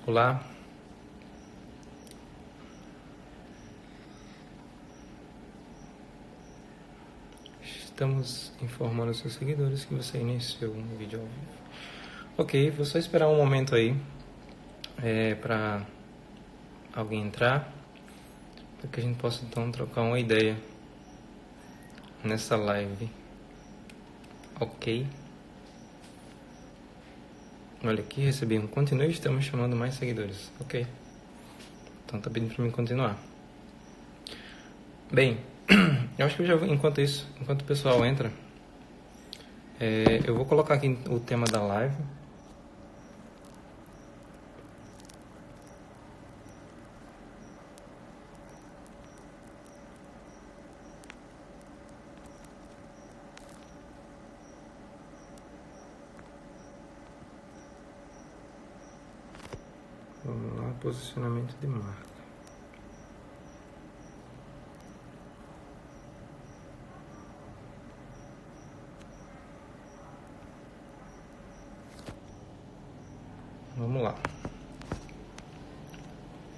Olá. Estamos informando seus seguidores que você iniciou um vídeo ao vivo. Ok, vou só esperar um momento aí para alguém entrar, para que a gente possa então trocar uma ideia nessa live. Ok. Olha aqui, recebi um continue, estamos chamando mais seguidores. Ok. Então tá pedindo para mim continuar. Bem, eu acho que eu já vou, enquanto o pessoal entra, eu vou colocar aqui o tema da live. Vamos lá, posicionamento de marca. Vamos lá.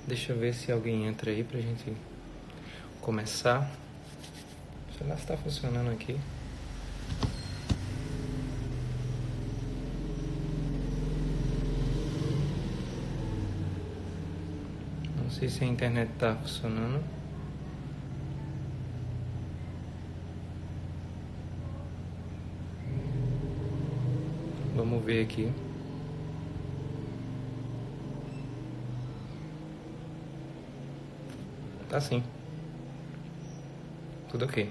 Deixa eu ver se alguém entra aí pra gente começar. Sei lá se tá funcionando aqui. Não sei se a internet tá funcionando. Vamos ver aqui. Tá sim. Tudo ok.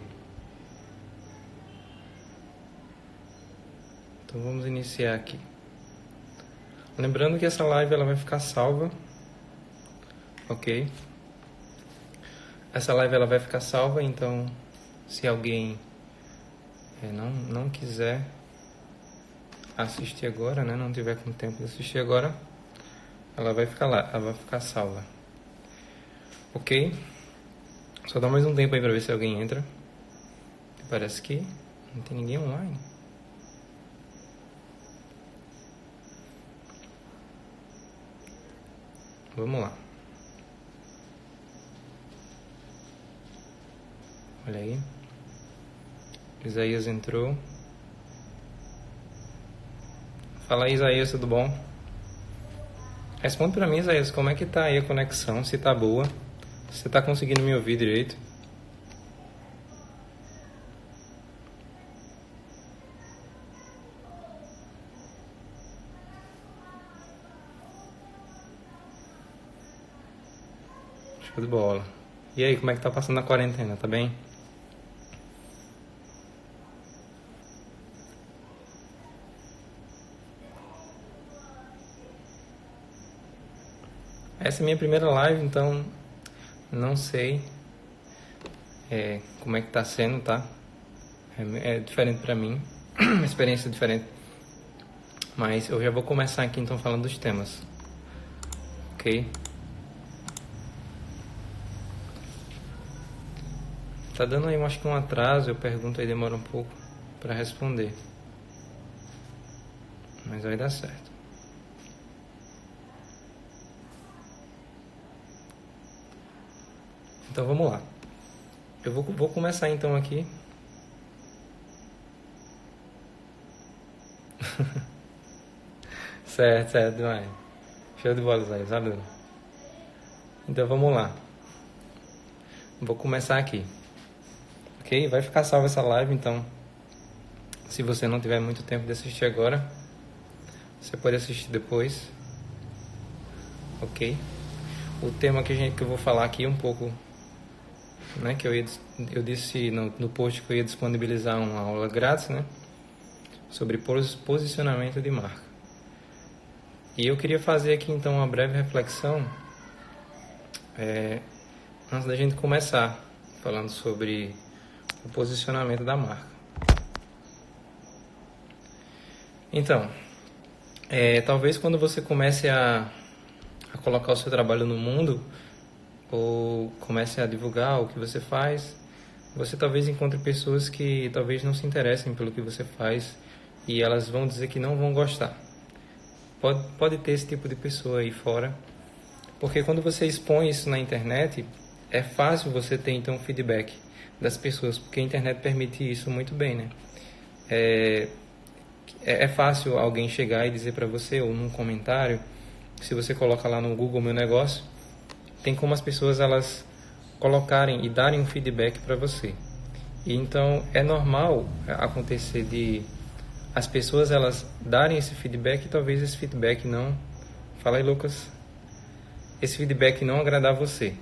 Então vamos iniciar aqui. Lembrando que essa live ela vai ficar salva. Ok? Essa live ela vai ficar salva, então se alguém não quiser assistir agora, né, não tiver com tempo de assistir agora, ela vai ficar lá, ela vai ficar salva. Ok? Só dá mais um tempo aí pra ver se alguém entra. Parece que não tem ninguém online. Vamos lá. Olha aí. Isaías entrou. Fala aí, Isaías, tudo bom? Responde pra mim, Isaías, como é que tá aí a conexão? Se tá boa? Se você tá conseguindo me ouvir direito? Show de bola. E aí, como é que tá passando a quarentena? Tá bem? Essa é a minha primeira live, então não sei como é que tá sendo, tá? É diferente pra mim, uma experiência diferente. Mas eu já vou começar aqui então falando dos temas. Ok? Tá dando aí, acho que um atraso, eu pergunto aí, demora um pouco pra responder. Mas vai dar certo. Então vamos lá. Eu vou começar então aqui. Certo, demais. Show de bola, Zé, sabe? Então vamos lá. Vou começar aqui. Ok? Vai ficar salva essa live, então se você não tiver muito tempo de assistir agora, você pode assistir depois. Ok? O tema que eu vou falar aqui um pouco, né, que eu disse no post que eu ia disponibilizar uma aula grátis, né, sobre posicionamento de marca. E eu queria fazer aqui então uma breve reflexão antes da gente começar falando sobre o posicionamento da marca. Então, talvez quando você comece a colocar o seu trabalho no mundo, ou comece a divulgar o que você faz, você talvez encontre pessoas que talvez não se interessem pelo que você faz e elas vão dizer que não vão gostar. Pode ter esse tipo de pessoa aí fora, porque quando você expõe isso na internet, é fácil você ter então feedback das pessoas, porque a internet permite isso muito bem, né? É fácil alguém chegar e dizer para você, ou num comentário, se você coloca lá no Google Meu Negócio, tem como as pessoas elas colocarem e darem um feedback para você. E então é normal acontecer de as pessoas elas darem esse feedback e talvez esse feedback não... Fala aí, Lucas. Esse feedback não agradar você.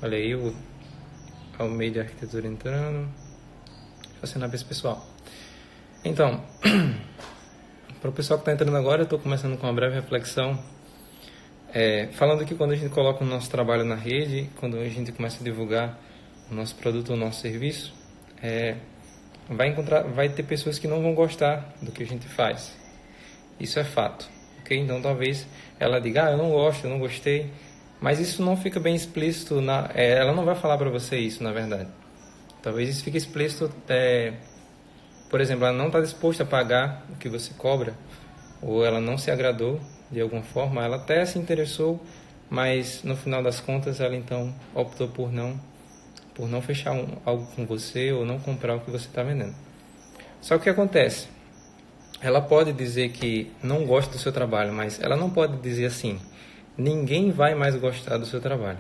Olha aí o Almeida Arquitetura entrando. Deixa eu assinar para esse pessoal. Então, para o pessoal que está entrando agora, eu estou começando com uma breve reflexão. Falando que quando a gente coloca o nosso trabalho na rede, quando a gente começa a divulgar o nosso produto ou o nosso serviço, vai ter pessoas que não vão gostar do que a gente faz. Isso é fato, ok? Então talvez ela diga, eu não gosto, eu não gostei, mas isso não fica bem explícito, ela não vai falar para você isso, na verdade. Talvez isso fique explícito, por exemplo, ela não está disposta a pagar o que você cobra, ou ela não se agradou de alguma forma, ela até se interessou, mas no final das contas ela então optou por não fechar algo com você ou não comprar o que você está vendendo. Só que o que acontece? Ela pode dizer que não gosta do seu trabalho, mas ela não pode dizer assim, ninguém vai mais gostar do seu trabalho.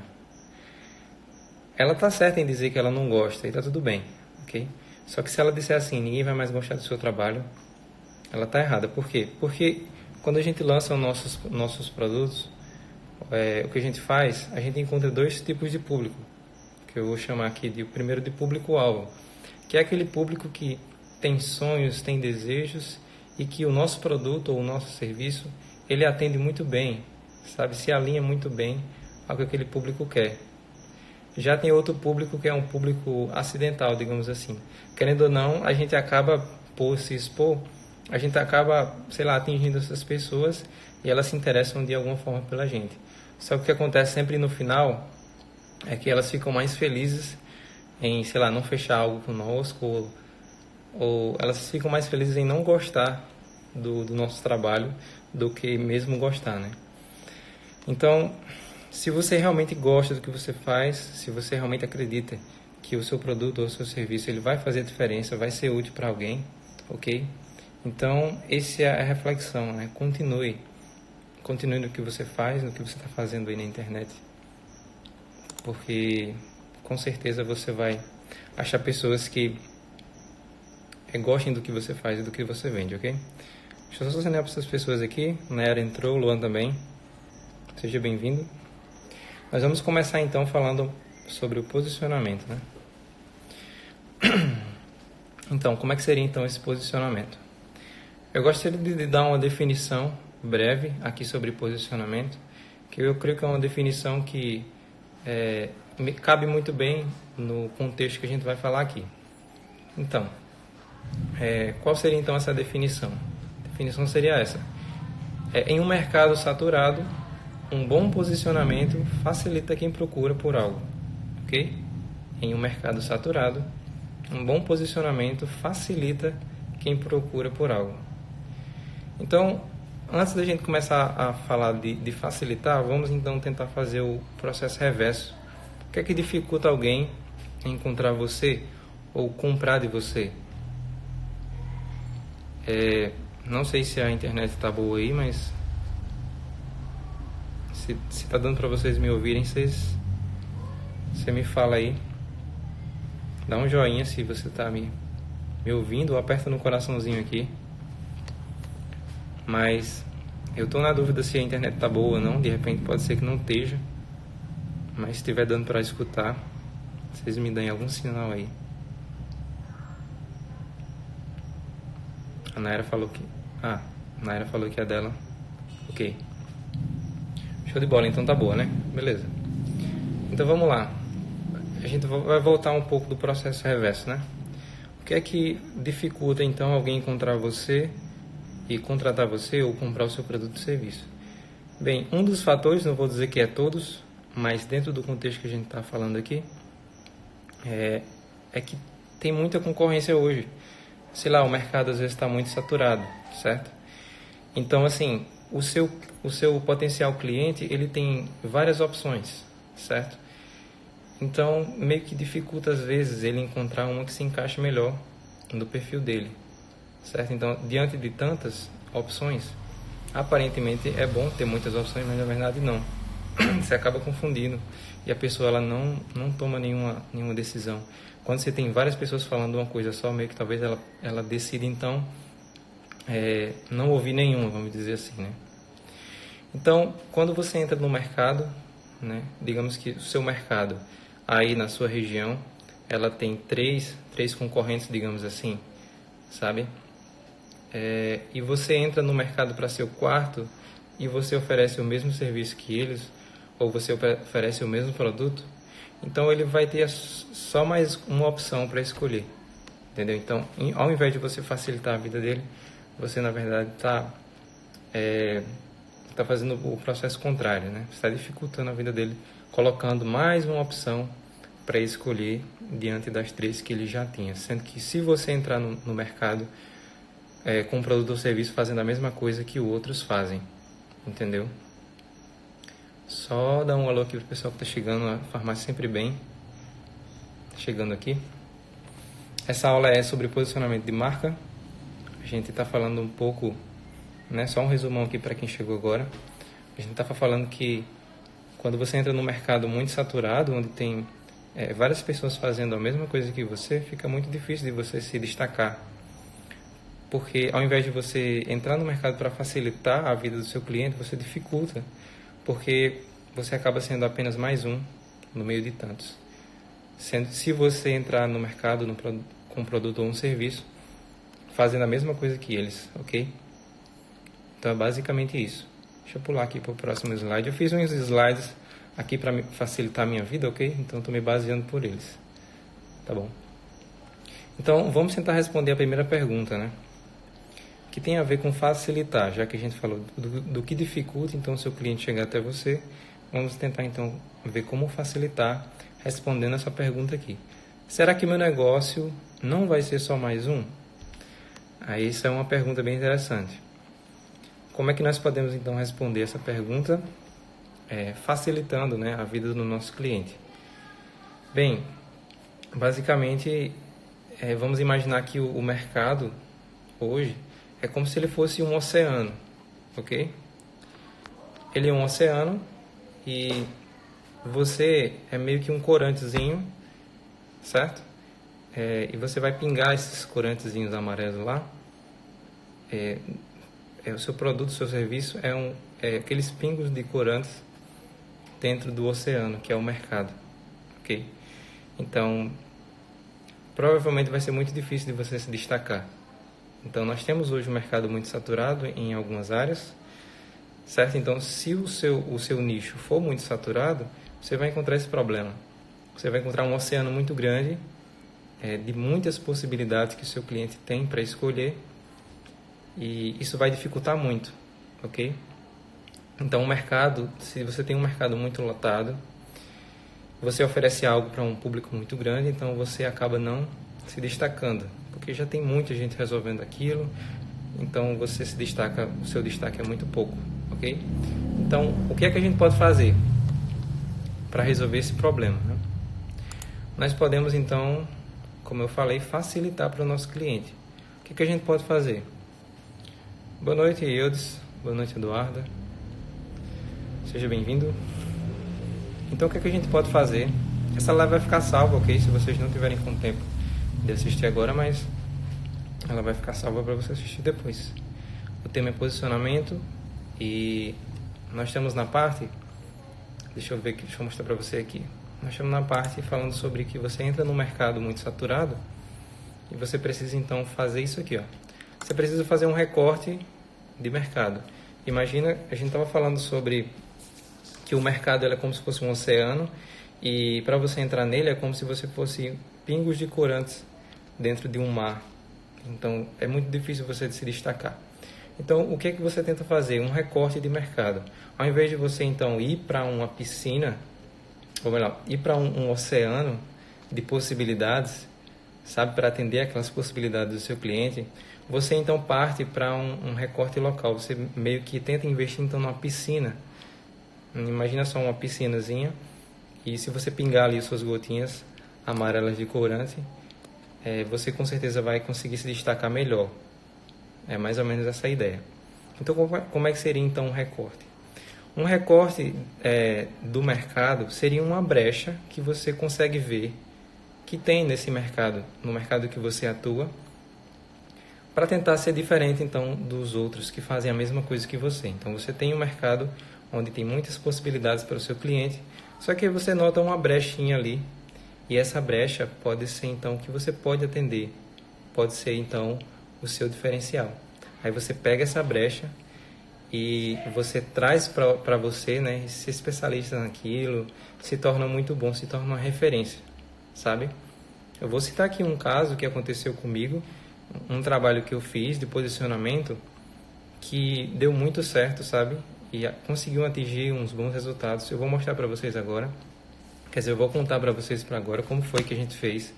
Ela está certa em dizer que ela não gosta e está tudo bem, ok? Só que se ela disser assim, ninguém vai mais gostar do seu trabalho, ela está errada. Por quê? Porque quando a gente lança os nossos produtos, o que a gente faz, a gente encontra dois tipos de público, que eu vou chamar aqui de primeiro de público-alvo, que é aquele público que tem sonhos, tem desejos e que o nosso produto ou o nosso serviço, ele atende muito bem, sabe? Se alinha muito bem ao que aquele público quer. Já tem outro público que é um público acidental, digamos assim. Querendo ou não, a gente acaba, por se expor, a gente acaba, atingindo essas pessoas e elas se interessam de alguma forma pela gente. Só que o que acontece sempre no final é que elas ficam mais felizes em, não fechar algo conosco, ou elas ficam mais felizes em não gostar do nosso trabalho do que mesmo gostar, né? Então, se você realmente gosta do que você faz, se você realmente acredita que o seu produto ou o seu serviço ele vai fazer diferença, vai ser útil para alguém, ok? Então, essa é a reflexão, né? Continue no que você faz, no que você está fazendo aí na internet, porque com certeza você vai achar pessoas que gostem do que você faz e do que você vende, ok? Deixa eu só assinar para essas pessoas aqui. Nayara entrou, Luan também. Seja bem-vindo. Nós vamos começar então falando sobre o posicionamento, né? Então, como é que seria então esse posicionamento? Eu gostaria de dar uma definição breve aqui sobre posicionamento, que eu creio que é uma definição que cabe muito bem no contexto que a gente vai falar aqui. Então, qual seria então essa definição? A definição seria essa. Em um mercado saturado, um bom posicionamento facilita quem procura por algo, ok? Em um mercado saturado, um bom posicionamento facilita quem procura por algo. Então, antes da gente começar a falar de facilitar, vamos então tentar fazer o processo reverso. O que é que dificulta alguém encontrar você ou comprar de você? Não sei se a internet está boa aí, mas se está dando para vocês me ouvirem, você me fala aí. Dá um joinha se você está me ouvindo, ou aperta no coraçãozinho aqui. Mas eu estou na dúvida se a internet está boa ou não. De repente pode ser que não esteja. Mas se estiver dando para escutar, vocês me deem algum sinal aí. A Nayara falou que... a Nayara falou que é dela. Ok. Show de bola, então tá boa, né? Beleza. Então vamos lá. A gente vai voltar um pouco do processo reverso, né? O que é que dificulta então alguém encontrar você e contratar você ou comprar o seu produto ou serviço? Bem, um dos fatores, não vou dizer que é todos, mas dentro do contexto que a gente está falando aqui, é que tem muita concorrência hoje. O mercado às vezes está muito saturado, certo? Então, assim, o seu potencial cliente, ele tem várias opções, certo? Então, meio que dificulta às vezes ele encontrar uma que se encaixe melhor no perfil dele, certo? Então, diante de tantas opções, aparentemente é bom ter muitas opções, mas na verdade não. Você acaba confundindo e a pessoa ela não toma nenhuma decisão. Quando você tem várias pessoas falando uma coisa só, meio que talvez ela decida então não ouvir nenhuma, vamos dizer assim, né? Então, quando você entra no mercado, né, digamos que o seu mercado aí na sua região, ela tem três concorrentes, digamos assim, sabe? E você entra no mercado para ser o quarto e você oferece o mesmo serviço que eles, ou você oferece o mesmo produto, então ele vai ter só mais uma opção para escolher, entendeu? Então, ao invés de você facilitar a vida dele, você na verdade está fazendo o processo contrário, né? Você está dificultando a vida dele, colocando mais uma opção para escolher diante das três que ele já tinha. Sendo que se você entrar no mercado com um produto ou serviço fazendo a mesma coisa que outros fazem, entendeu? Só dar um alô aqui pro pessoal que está chegando, a farmácia sempre bem, chegando aqui. Essa aula é sobre posicionamento de marca. A gente está falando um pouco, né, só um resumão aqui para quem chegou agora. A gente está falando que quando você entra no mercado muito saturado, onde tem várias pessoas fazendo a mesma coisa que você, fica muito difícil de você se destacar. Porque ao invés de você entrar no mercado para facilitar a vida do seu cliente, você dificulta, porque você acaba sendo apenas mais um no meio de tantos. Se você entrar no mercado com um produto ou um serviço, fazendo a mesma coisa que eles, ok? Então é basicamente isso. Deixa eu pular aqui para o próximo slide. Eu fiz uns slides aqui para facilitar a minha vida, ok? Então estou me baseando por eles. Tá bom. Então vamos tentar responder a primeira pergunta, né? Que tem a ver com facilitar, já que a gente falou do que dificulta então o seu cliente chegar até você. Vamos tentar então ver como facilitar respondendo essa pergunta aqui. Será que meu negócio não vai ser só mais um? Aí isso é uma pergunta bem interessante. Como é que nós podemos então responder essa pergunta facilitando, né, a vida do nosso cliente? Bem, basicamente vamos imaginar que o mercado hoje é como se ele fosse um oceano, ok? Ele é um oceano e você é meio que um corantezinho, certo? E você vai pingar esses corantezinhos amarelos lá. O seu produto, o seu serviço é aqueles pingos de corantes dentro do oceano, que é o mercado, ok? Então, provavelmente vai ser muito difícil de você se destacar. Então, nós temos hoje um mercado muito saturado em algumas áreas, certo? Então, se o seu nicho for muito saturado, você vai encontrar esse problema. Você vai encontrar um oceano muito grande, de muitas possibilidades que o seu cliente tem para escolher, e isso vai dificultar muito, ok? Então, o mercado, se você tem um mercado muito lotado, você oferece algo para um público muito grande, então você acaba não se destacando, porque já tem muita gente resolvendo aquilo, então você se destaca, o seu destaque é muito pouco, ok? Então, o que é que a gente pode fazer para resolver esse problema, né? Nós podemos, então, como eu falei, facilitar para o nosso cliente. O que é que a gente pode fazer? Boa noite, Eudes. Boa noite, Eduarda. Seja bem-vindo. Então, o que é que a gente pode fazer? Essa live vai ficar salva, ok? Se vocês não tiverem com tempo de assistir agora, mas ela vai ficar salva para você assistir depois. O tema é posicionamento e nós estamos na parte... Deixa eu ver aqui, deixa eu mostrar para você aqui. Nós estamos na parte falando sobre que você entra num mercado muito saturado e você precisa então fazer isso aqui, ó. Você precisa fazer um recorte de mercado. Imagina, a gente estava falando sobre que o mercado é como se fosse um oceano e para você entrar nele é como se você fosse pingos de corantes dentro de um mar. Então é muito difícil você se destacar. Então o que é que você tenta fazer? Um recorte de mercado. Ao invés de você então ir para uma piscina, ou melhor, ir para um oceano de possibilidades, sabe, para atender aquelas possibilidades do seu cliente, você então parte para um recorte local. Você meio que tenta investir então numa piscina. Imagina só uma piscinazinha, e se você pingar ali suas gotinhas amarelas de corante, você com certeza vai conseguir se destacar melhor. É mais ou menos essa a ideia. Então, como é que seria então um recorte? Um recorte do mercado seria uma brecha que você consegue ver que tem nesse mercado, no mercado que você atua, para tentar ser diferente então dos outros que fazem a mesma coisa que você. Então, você tem um mercado onde tem muitas possibilidades para o seu cliente, só que você nota uma brechinha ali, e essa brecha pode ser então que você pode atender, pode ser então o seu diferencial. Aí você pega essa brecha e você traz para você, né, se especialista naquilo, se torna muito bom, se torna uma referência, sabe? Eu vou citar aqui um caso que aconteceu comigo, um trabalho que eu fiz de posicionamento que deu muito certo, sabe? E conseguiu atingir uns bons resultados. Eu vou mostrar para vocês agora. Quer dizer, eu vou contar para vocês para agora como foi que a gente fez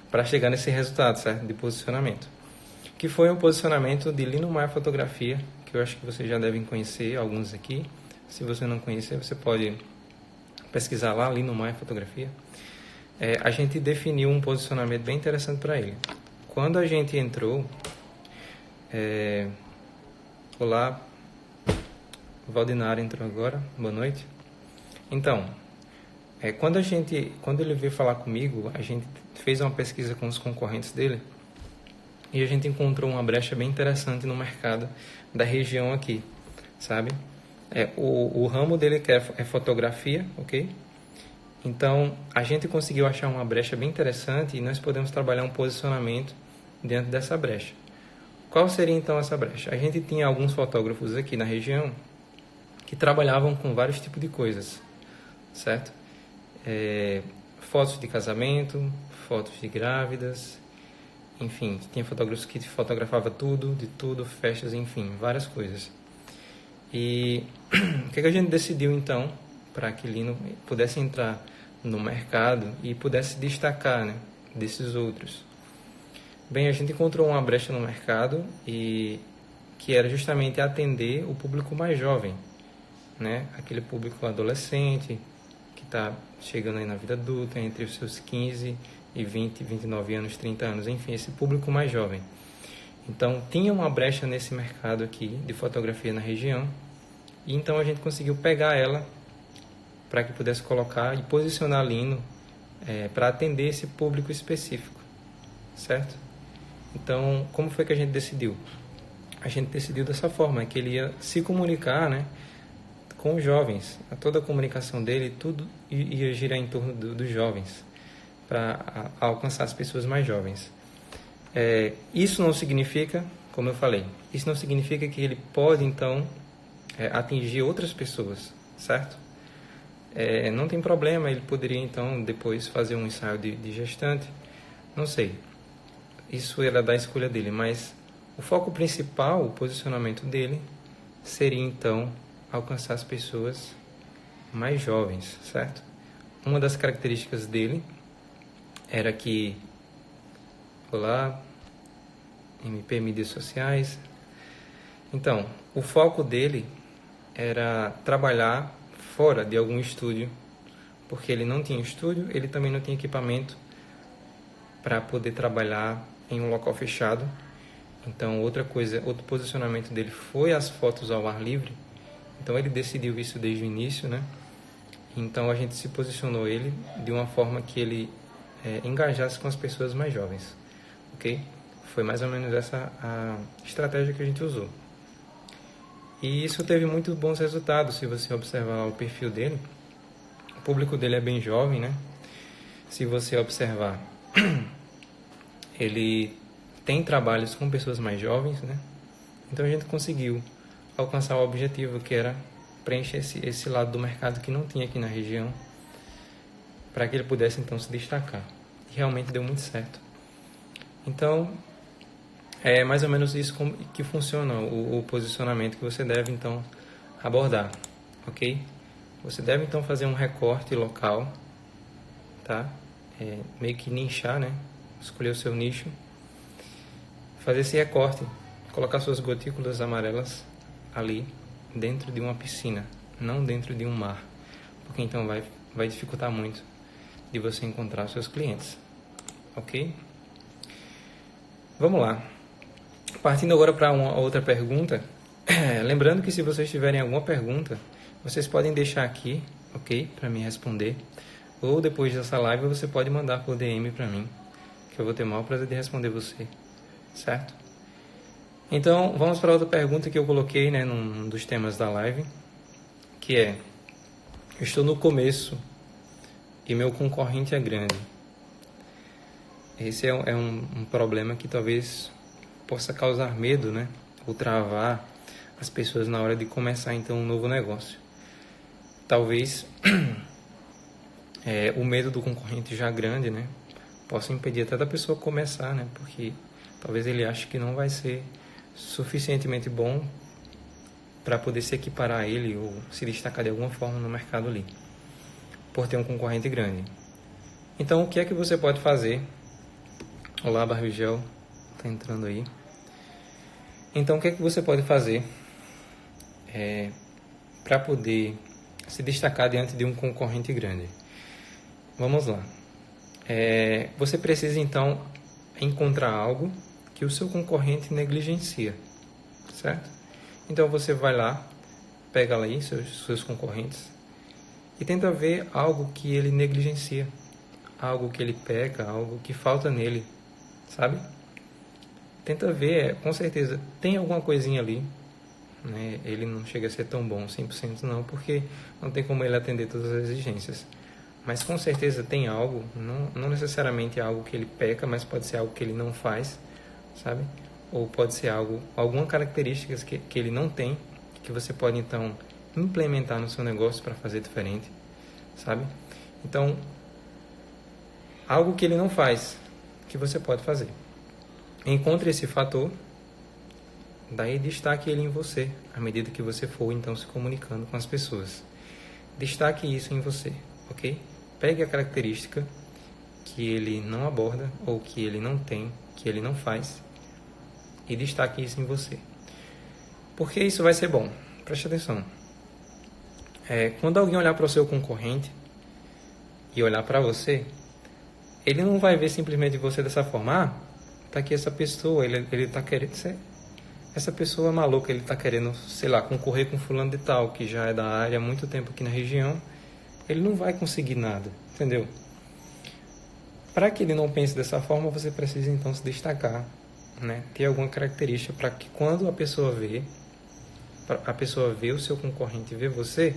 para chegar nesse resultado, certo? De posicionamento. Que foi um posicionamento de Lindomar Fotografia, que eu acho que vocês já devem conhecer, alguns aqui. Se você não conhecer, você pode pesquisar lá, Lindomar Fotografia. A gente definiu um posicionamento bem interessante para ele. Quando a gente entrou... Olá, o Valdinari entrou agora, boa noite. Então, quando ele veio falar comigo, a gente fez uma pesquisa com os concorrentes dele e a gente encontrou uma brecha bem interessante no mercado da região aqui, sabe? O ramo dele que é fotografia, ok? Então, a gente conseguiu achar uma brecha bem interessante e nós podemos trabalhar um posicionamento dentro dessa brecha. Qual seria então essa brecha? A gente tinha alguns fotógrafos aqui na região que trabalhavam com vários tipos de coisas, certo? Fotos de casamento, fotos de grávidas, enfim, tinha fotógrafos que fotografavam tudo, de tudo, festas, enfim, várias coisas. E o que a gente decidiu então para que Lino pudesse entrar no mercado e pudesse destacar, né, desses outros? Bem, a gente encontrou uma brecha no mercado e que era justamente atender o público mais jovem, né? Aquele público adolescente que está chegando aí na vida adulta, entre os seus 15 e 20, 29 anos, 30 anos, enfim, esse público mais jovem. Então, tinha uma brecha nesse mercado aqui de fotografia na região e então a gente conseguiu pegar ela para que pudesse colocar e posicionar Lino para atender esse público específico, certo? Então, como foi que a gente decidiu? A gente decidiu dessa forma, que ele ia se comunicar, né, com os jovens. Toda a comunicação dele, tudo ia girar em torno dos jovens, para alcançar as pessoas mais jovens. Isso não significa, como eu falei, isso não significa que ele pode, então, atingir outras pessoas, certo? Não tem problema, ele poderia, então, depois fazer um ensaio de gestante, não sei. Isso era da escolha dele, mas o foco principal, o posicionamento dele, seria então alcançar as pessoas mais jovens, certo? Uma das características dele era que, olá, MP mídias sociais. Então, o foco dele era trabalhar fora de algum estúdio, porque ele não tinha estúdio, ele também não tinha equipamento para poder trabalhar em um local fechado. Então, outro posicionamento dele foi as fotos ao ar livre. Então, ele decidiu isso desde o início, né? Então, a gente se posicionou ele de uma forma que ele engajasse com as pessoas mais jovens, ok? Foi mais ou menos essa a estratégia que a gente usou. E isso teve muito bons resultados, se você observar o perfil dele. O público dele é bem jovem, né? Se você observar, ele tem trabalhos com pessoas mais jovens, né? Então a gente conseguiu alcançar o objetivo, que era preencher esse lado do mercado que não tinha aqui na região, para que ele pudesse então se destacar. E realmente deu muito certo. Então, é mais ou menos isso que funciona o posicionamento que você deve então abordar, ok? Você deve então fazer um recorte local, tá? Meio que nichar, né? Escolher o seu nicho, fazer esse recorte, colocar suas gotículas amarelas ali dentro de uma piscina, não dentro de um mar, porque então vai dificultar muito de você encontrar seus clientes, ok? Vamos lá. Partindo agora para uma outra pergunta, lembrando que se vocês tiverem alguma pergunta, vocês podem deixar aqui, ok, para me responder, ou depois dessa live você pode mandar por DM para mim, que eu vou ter o maior prazer de responder você, certo? Então, vamos para outra pergunta que eu coloquei, né, num dos temas da live, que é: eu estou no começo e meu concorrente é grande. Esse é um problema que talvez possa causar medo, né, ou travar as pessoas na hora de começar então um novo negócio. Talvez o medo do concorrente já grande, né, possa impedir até da pessoa começar, né, porque talvez ele ache que não vai ser suficientemente bom para poder se equiparar a ele ou se destacar de alguma forma no mercado ali, por ter um concorrente grande. Então, o que é que você pode fazer? Olá, Barbigel, tá entrando aí. Então, o que é que você pode fazer para poder se destacar diante de um concorrente grande? Vamos lá. Você precisa, então, encontrar algo que o seu concorrente negligencia, certo? Então você vai lá, pega lá aí seus concorrentes e tenta ver algo que ele negligencia, algo que ele peca, algo que falta nele, sabe? Tenta ver, com certeza tem alguma coisinha ali, né? Ele não chega a ser tão bom 100% não, porque não tem como ele atender todas as exigências. Mas com certeza tem algo, não necessariamente algo que ele peca, mas pode ser algo que ele não faz, sabe? Ou pode ser alguma característica que ele não tem, que você pode então implementar no seu negócio para fazer diferente, sabe? Então, algo que ele não faz, que você pode fazer. Encontre esse fator, daí destaque ele em você, à medida que você for então se comunicando com as pessoas. Destaque isso em você, ok? Pegue a característica que ele não aborda, ou que ele não tem, que ele não faz, e destaque isso em você. Porque isso vai ser bom. Preste atenção. Quando alguém olhar para o seu concorrente e olhar para você, ele não vai ver simplesmente você dessa forma. Tá aqui essa pessoa, ele tá querendo ser... Essa pessoa é maluca, ele tá querendo, sei lá, concorrer com fulano de tal, que já é da área há muito tempo aqui na região. Ele não vai conseguir nada, entendeu? Para que ele não pense dessa forma, você precisa então se destacar, né? Ter alguma característica para que quando a pessoa vê o seu concorrente e vê você,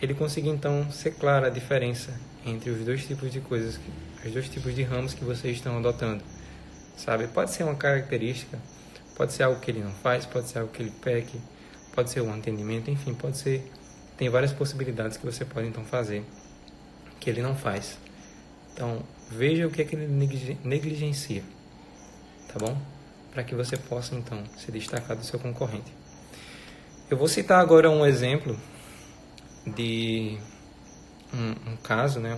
ele consiga então ser clara a diferença entre os dois tipos de coisas, os dois tipos de ramos que vocês estão adotando, sabe? Pode ser uma característica, pode ser algo que ele não faz, pode ser algo que ele peque, pode ser um atendimento, enfim, pode ser... Tem várias possibilidades que você pode então fazer que ele não faz. Então, veja o que é que ele negligencia, tá bom? Para que você possa então se destacar do seu concorrente. Eu vou citar agora um exemplo de um caso, né?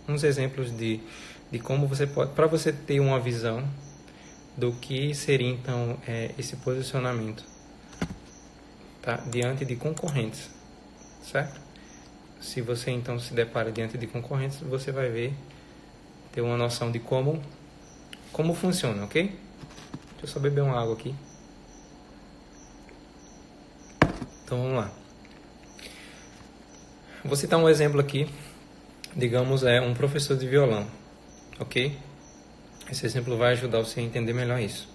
Uns exemplos de como você pode, para você ter uma visão do que seria então esse posicionamento, tá? Diante de concorrentes, certo? Se você então se depara diante de concorrentes, você vai ter uma noção de como funciona, ok? Deixa eu só beber uma água aqui. Então vamos lá. Vou citar um exemplo aqui. Digamos, um professor de violão, ok? Esse exemplo vai ajudar você a entender melhor isso.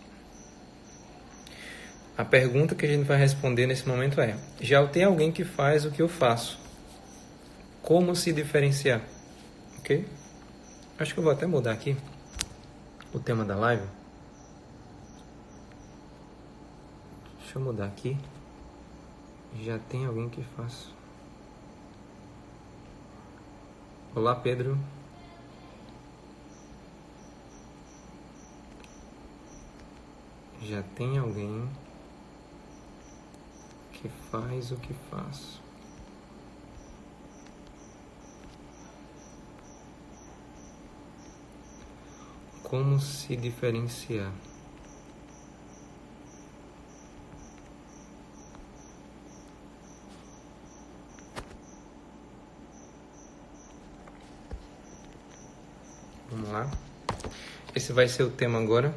A pergunta que a gente vai responder nesse momento é: já tem alguém que faz o que eu faço? Como se diferenciar? Ok? Acho que eu vou até mudar aqui o tema da live. Deixa eu mudar aqui. Já tem alguém que faz. Olá, Pedro. Já tem alguém que faz o que faço. Como se diferenciar? Vamos lá. Esse vai ser o tema agora.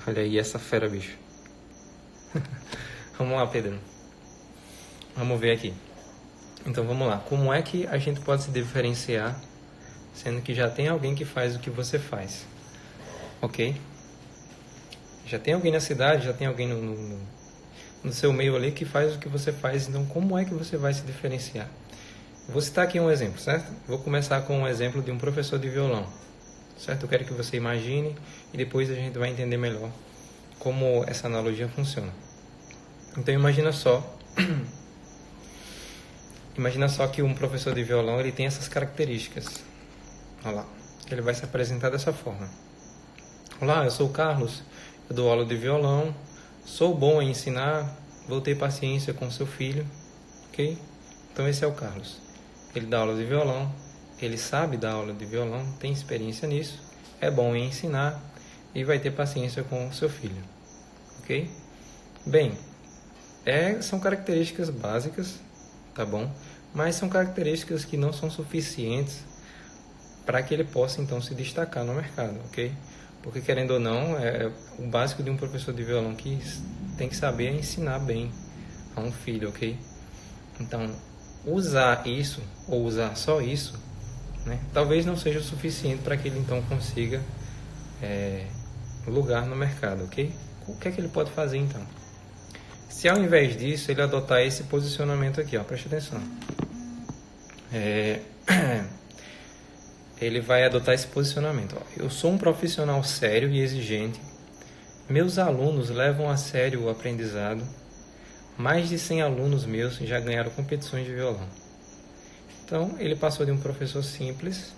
Olha aí essa fera, bicho. Vamos lá, Pedro. Vamos ver aqui. Então vamos lá. Como é que a gente pode se diferenciar, sendo que já tem alguém que faz o que você faz? Ok? Já tem alguém na cidade, já tem alguém no seu meio ali que faz o que você faz. Então como é que você vai se diferenciar? Vou citar aqui um exemplo, certo? Vou começar com um exemplo de um professor de violão, certo? Eu quero que você imagine e depois a gente vai entender melhor como essa analogia funciona. Então imagina só que um professor de violão ele tem essas características. Olha lá, ele vai se apresentar dessa forma. Olá, eu sou o Carlos, eu dou aula de violão, sou bom em ensinar, vou ter paciência com seu filho, ok? Então esse é o Carlos. Ele dá aula de violão, ele sabe dar aula de violão, tem experiência nisso, é bom em ensinar e vai ter paciência com o seu filho, ok? Bem, são características básicas, tá bom? Mas são características que não são suficientes para que ele possa então se destacar no mercado, ok? Porque querendo ou não, o básico de um professor de violão que tem que saber é ensinar bem a um filho, ok? Então, usar isso ou usar só isso, né, talvez não seja o suficiente para que ele então consiga lugar no mercado, ok? O que é que ele pode fazer então? Se ao invés disso ele adotar esse posicionamento aqui, ó, preste atenção. Ele vai adotar esse posicionamento. Ó. Eu sou um profissional sério e exigente. Meus alunos levam a sério o aprendizado. Mais de 100 alunos meus já ganharam competições de violão. Então, ele passou de um professor simples,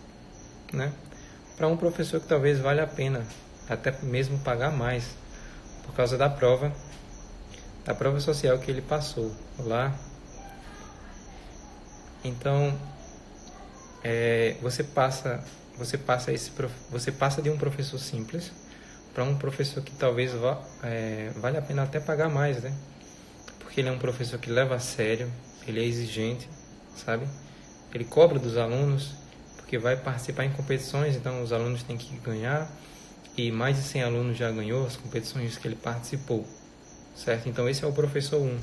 né, para um professor que talvez valha a pena até mesmo pagar mais por causa da prova social que ele passou lá. Então, você passa de um professor simples para um professor que talvez valha a pena até pagar mais, né? Porque ele é um professor que leva a sério, ele é exigente, sabe? Ele cobra dos alunos, porque vai participar em competições, então os alunos têm que ganhar, e mais de 100 alunos já ganhou as competições que ele participou, certo? Então esse é o professor 1.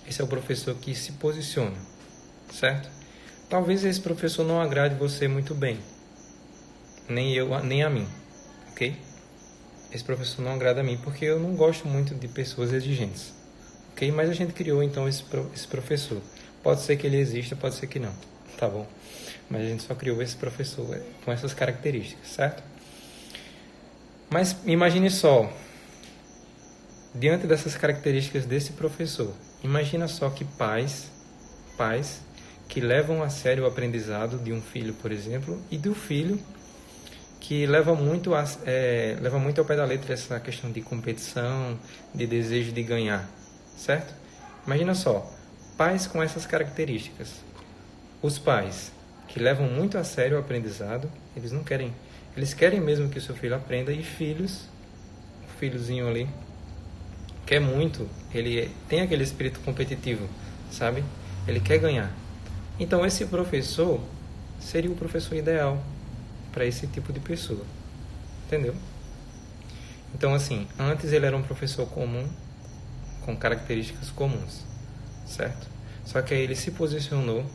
Esse é o professor que se posiciona, certo? Talvez esse professor não agrade você muito bem, nem a mim, ok? Esse professor não agrada a mim, porque eu não gosto muito de pessoas exigentes. Ok? Mas a gente criou então esse professor. Pode ser que ele exista, pode ser que não, tá bom? Mas a gente só criou esse professor com essas características, certo? Mas imagine só, diante dessas características desse professor, imagina só que pais que levam a sério o aprendizado de um filho, por exemplo, e do filho que leva muito ao pé da letra essa questão de competição, de desejo de ganhar. Certo? Imagina só, pais com essas características. Os pais que levam muito a sério o aprendizado, eles querem mesmo que o seu filho aprenda, e filhos, o filhozinho ali, quer muito, ele tem aquele espírito competitivo, sabe? Ele quer ganhar. Então esse professor seria o professor ideal para esse tipo de pessoa. Entendeu? Então assim, antes ele era um professor comum, com características comuns, certo? Só que aí ele se posicionou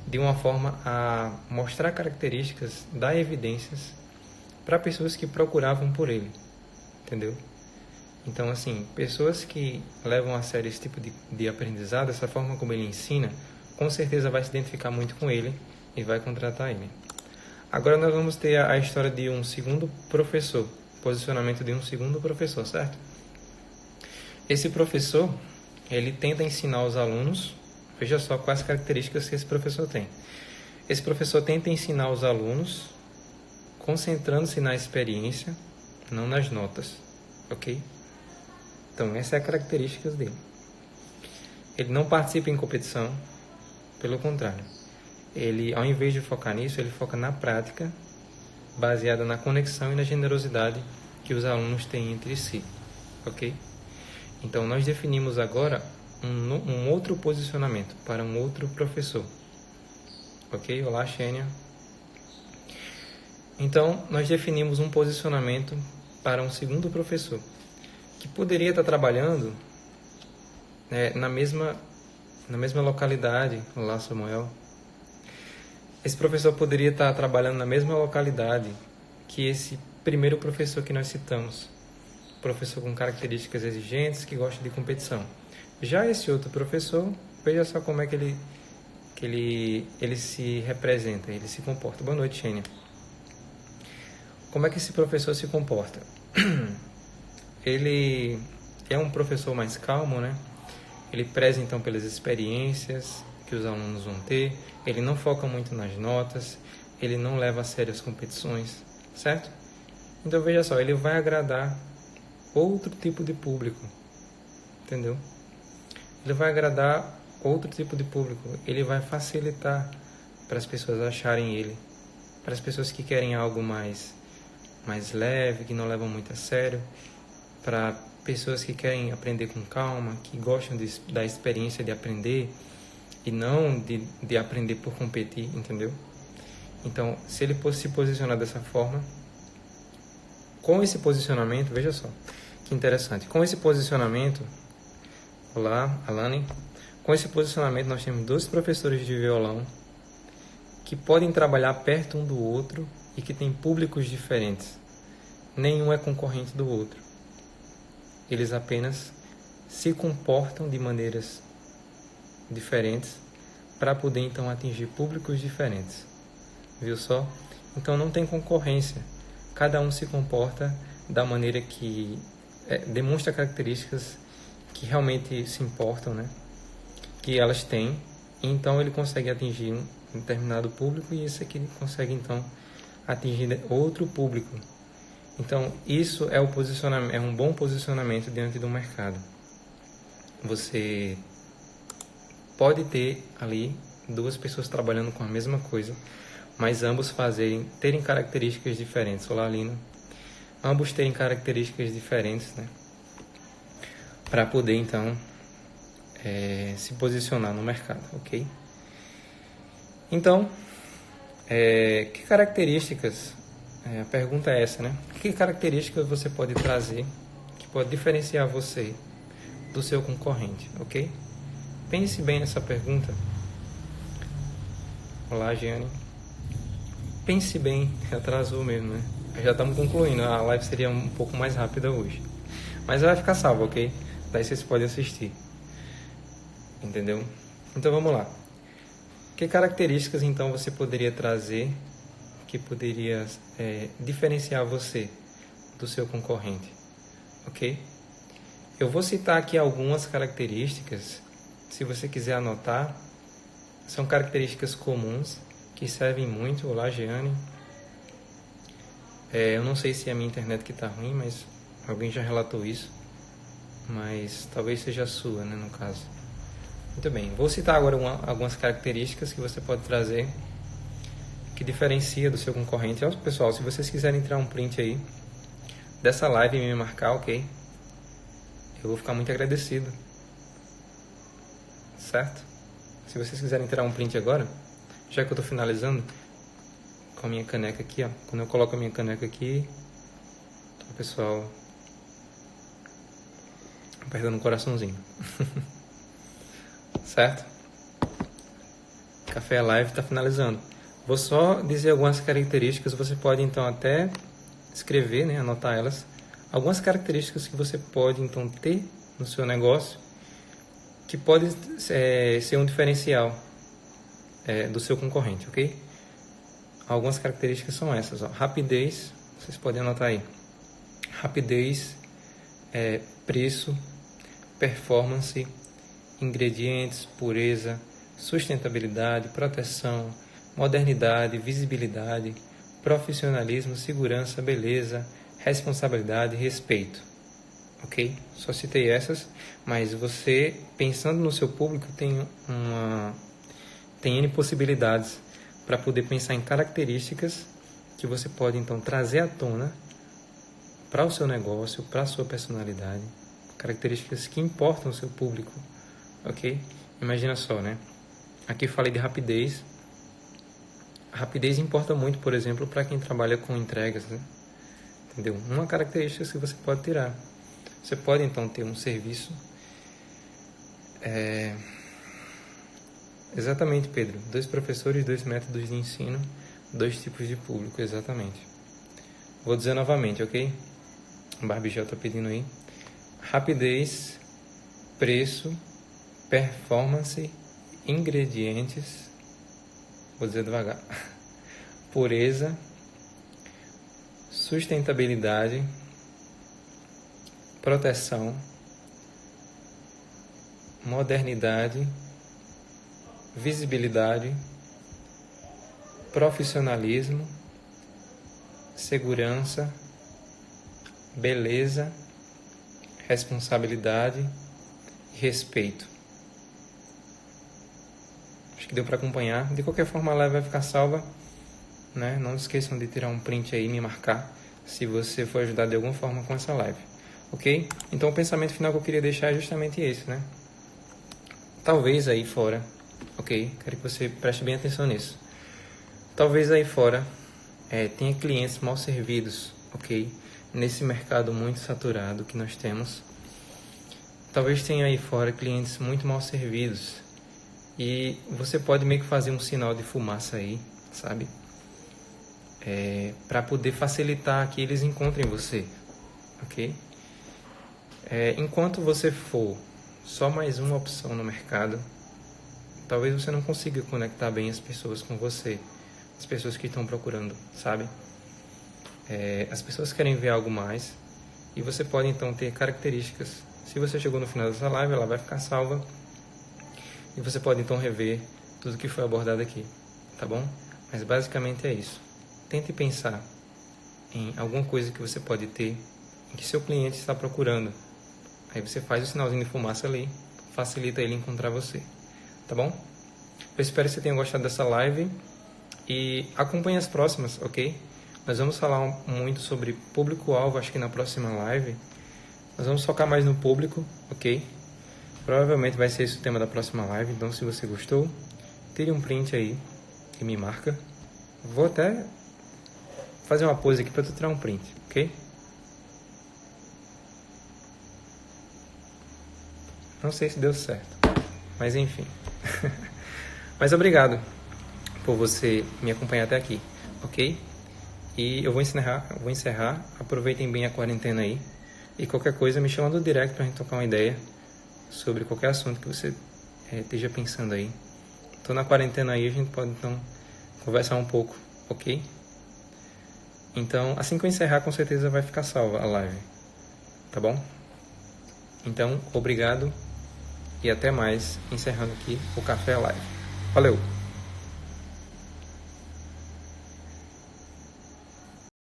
de uma forma a mostrar características, dar evidências para pessoas que procuravam por ele, entendeu? Então, assim, pessoas que levam a sério esse tipo de aprendizado, essa forma como ele ensina, com certeza vai se identificar muito com ele e vai contratar ele. Agora nós vamos ter a história de um segundo professor, posicionamento de um segundo professor, certo? Esse professor, ele tenta ensinar os alunos, veja só quais características que esse professor tem. Esse professor tenta ensinar os alunos, concentrando-se na experiência, não nas notas, ok? Então, essa é a característica dele. Ele não participa em competição, pelo contrário. Ele, ao invés de focar nisso, ele foca na prática, baseada na conexão e na generosidade que os alunos têm entre si, ok? Então, nós definimos agora um outro posicionamento para um outro professor. Ok? Olá, Xênia. Então, nós definimos um posicionamento para um segundo professor, que poderia estar trabalhando na mesma localidade, lá Samuel. Esse professor poderia estar trabalhando na mesma localidade que esse primeiro professor que nós citamos, professor com características exigentes, que gosta de competição. Já esse outro professor, veja só como é que ele se representa, ele se comporta. Boa noite, Xênia. Como é que esse professor se comporta? Ele é um professor mais calmo, né? Ele preza então pelas experiências que os alunos vão ter, ele não foca muito nas notas, ele não leva a sério as competições, certo? Então veja só, ele vai agradar outro tipo de público, entendeu? Ele vai agradar outro tipo de público, ele vai facilitar para as pessoas acharem ele, para as pessoas que querem algo mais leve, que não levam muito a sério, para pessoas que querem aprender com calma, que gostam da experiência de aprender e não de aprender por competir, entendeu? Então, se ele se posicionar dessa forma, com esse posicionamento, veja só, que interessante, com esse posicionamento, olá, Alane, com esse posicionamento nós temos 2 professores de violão que podem trabalhar perto um do outro e que têm públicos diferentes. Nenhum é concorrente do outro. Eles apenas se comportam de maneiras diferentes para poder então atingir públicos diferentes. Viu só? Então não tem concorrência. Cada um se comporta da maneira que demonstra características que realmente se importam, né? Que elas têm. E então ele consegue atingir um determinado público e esse aqui consegue então atingir outro público. Então, isso é um bom posicionamento diante do mercado. Você pode ter ali 2 pessoas trabalhando com a mesma coisa, mas ambos terem características diferentes. Olá, Lina. Ambos terem características diferentes, né? Para poder, então, se posicionar no mercado, ok? Então, que características... a pergunta é essa, né? Que características você pode trazer que pode diferenciar você do seu concorrente, ok? Pense bem nessa pergunta. Olá, Giane. Pense bem, atrasou mesmo, né? Já estamos concluindo, a live seria um pouco mais rápida hoje. Mas vai ficar salva, ok? Daí vocês podem assistir. Entendeu? Então vamos lá. Que características então você poderia trazer que poderia diferenciar você do seu concorrente, ok? Eu vou citar aqui algumas características, se você quiser anotar, são características comuns que servem muito. Olá, Jeane. Eu não sei se é a minha internet que está ruim, mas alguém já relatou isso, mas talvez seja a sua, né, no caso. Muito bem, vou citar agora algumas características que você pode trazer que diferencia do seu concorrente. Pessoal, se vocês quiserem tirar um print aí dessa live e me marcar, ok? Eu vou ficar muito agradecido. Certo? Se vocês quiserem tirar um print agora, já que eu estou finalizando com a minha caneca aqui, ó. Quando eu coloco a minha caneca aqui, o pessoal apertando um coraçãozinho. Certo? Café Live está finalizando. Vou só dizer algumas características, você pode então até escrever, né, anotar elas. Algumas características que você pode então ter no seu negócio, que pode ser um diferencial do seu concorrente, ok? Algumas características são essas, ó. Rapidez, vocês podem anotar aí. Rapidez, preço, performance, ingredientes, pureza, sustentabilidade, proteção, modernidade, visibilidade, profissionalismo, segurança, beleza, responsabilidade e respeito. Ok? Só citei essas, mas você, pensando no seu público, tem N possibilidades para poder pensar em características que você pode, então, trazer à tona para o seu negócio, para a sua personalidade, características que importam ao seu público. Ok? Imagina só, né? Aqui eu falei de rapidez. A rapidez importa muito, por exemplo, para quem trabalha com entregas, né? Entendeu? Uma característica que você pode tirar. Você pode, então, ter um serviço... Exatamente, Pedro. 2 professores, 2 métodos de ensino, 2 tipos de público, exatamente. Vou dizer novamente, ok? O Barbijel está pedindo aí. Rapidez, preço, performance, ingredientes. Vou dizer devagar. Pureza, sustentabilidade, proteção, modernidade, visibilidade, profissionalismo, segurança, beleza, responsabilidade e respeito. Acho que deu para acompanhar. De qualquer forma, a live vai ficar salva, né? Não esqueçam de tirar um print aí e me marcar se você for ajudado de alguma forma com essa live, ok? Então o pensamento final que eu queria deixar é justamente esse, né? Talvez aí fora, ok? Quero que você preste bem atenção nisso. Talvez aí fora tenha clientes mal servidos, ok? Nesse mercado muito saturado que nós temos. Talvez tenha aí fora clientes muito mal servidos. E você pode meio que fazer um sinal de fumaça aí, sabe? Para poder facilitar que eles encontrem você, ok? Enquanto você for só mais uma opção no mercado, talvez você não consiga conectar bem as pessoas com você, as pessoas que estão procurando, sabe? As pessoas querem ver algo mais e você pode então ter características. Se você chegou no final dessa live, ela vai ficar salva e você pode então rever tudo que foi abordado aqui, tá bom? Mas basicamente é isso. Tente pensar em alguma coisa que você pode ter, em que seu cliente está procurando. Aí você faz o sinalzinho de fumaça ali, facilita ele encontrar você, tá bom? Eu espero que você tenha gostado dessa live e acompanhe as próximas, ok? Nós vamos falar muito sobre público-alvo, acho que na próxima live. Nós vamos focar mais no público, ok? Provavelmente vai ser esse o tema da próxima live, então se você gostou, tire um print aí e me marca. Vou até fazer uma pose aqui para tu tirar um print, ok? Não sei se deu certo, mas enfim. Mas obrigado por você me acompanhar até aqui, ok? E eu vou encerrar. Aproveitem bem a quarentena aí. E qualquer coisa, me chama no direct pra gente trocar uma ideia sobre qualquer assunto que você esteja pensando aí. Tô na quarentena aí, a gente pode então conversar um pouco, ok? Então, assim que eu encerrar, com certeza vai ficar salva a live, tá bom? Então, obrigado e até mais, encerrando aqui o Café Live. Valeu!